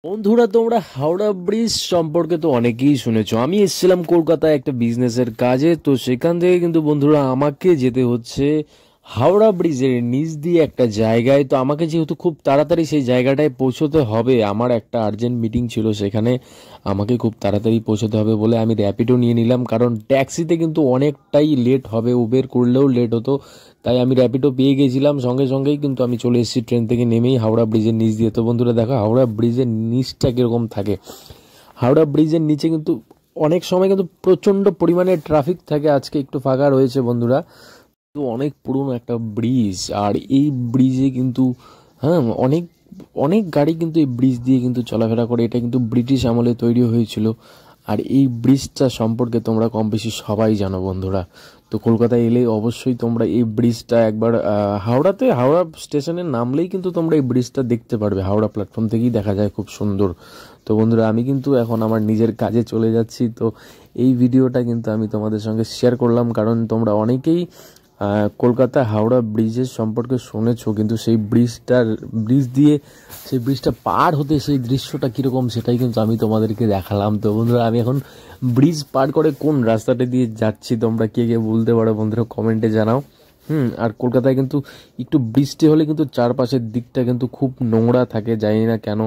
বন্ধুরা, তোমরা হাওড়া ব্রিজ সম্পর্কে তো অনেকেই শুনেছো। আমি এসেছিলাম কলকাতায় একটা বিজনেসের কাজে, তো সেখান থেকে কিন্তু বন্ধুরা আমাকে যেতে হচ্ছে হাওড়া ব্রিজের নিচ দিয়ে একটা জায়গায়। তো আমাকে যেহেতু খুব তাড়াতাড়ি সেই জায়গাটায় পৌঁছতে হবে, আমার একটা আর্জেন্ট মিটিং ছিল সেখানে, আমাকে খুব তাড়াতাড়ি পৌঁছতে হবে বলে আমি র্যাপিডো নিয়ে নিলাম, কারণ ট্যাক্সিতে কিন্তু অনেকটাই লেট হবে, উবের করলেও লেট হতো। তাই আমি র্যাপিডো পেয়ে গেছিলাম, সঙ্গে সঙ্গেই কিন্তু আমি চলে এসেছি ট্রেন থেকে নেমেই হাওড়া ব্রিজের নিচ দিয়ে। তো বন্ধুরা দেখো হাওড়া ব্রিজের নিচটা কীরকম থাকে। হাওড়া ব্রিজের নিচে কিন্তু অনেক সময় কিন্তু প্রচণ্ড পরিমাণে ট্রাফিক থাকে। আজকে একটু ফাঁকা রয়েছে বন্ধুরা। তো অনেক পুরনো একটা ব্রিজ, আর এই ব্রিজে কিন্তু হ্যাঁ অনেক অনেক গাড়ি কিন্তু এই ব্রিজ দিয়ে কিন্তু চলাফেরা করে। এটা কিন্তু ব্রিটিশ আমলে তৈরি হয়েছিল। আর এই ব্রিজটা সম্পর্কে তোমরা কম বেশি সবাই জানো বন্ধুরা। তো কলকাতায় এলে অবশ্যই তোমরা এই ব্রিজটা একবার হাওড়া স্টেশনে নামলেই কিন্তু তোমরা এই ব্রিজটা দেখতে পারবে। হাওড়া প্ল্যাটফর্ম থেকেই দেখা যায়, খুব সুন্দর। তো বন্ধুরা, আমি কিন্তু এখন আমার নিজের কাজে চলে যাচ্ছি। তো এই ভিডিওটা কিন্তু আমি তোমাদের সঙ্গে শেয়ার করলাম, কারণ তোমরা অনেকেই কলকাতা হাওড়া ব্রিজের সম্পর্কে শুনেছো, কিন্তু সেই ব্রিজটা পার হতে সেই দৃশ্যটা কীরকম সেটাই কিন্তু আমি তোমাদেরকে দেখালাম। তো বন্ধুরা, আমি এখন ব্রিজ পার করে কোন রাস্তাটা দিয়ে যাচ্ছি তোমরা কে কে বলতে পারো বন্ধুরা, কমেন্টে জানাও। আর কলকাতায় কিন্তু একটু বৃষ্টি হলে কিন্তু চারপাশের দিকটা কিন্তু খুব নোংরা থাকে, জানি না কেন।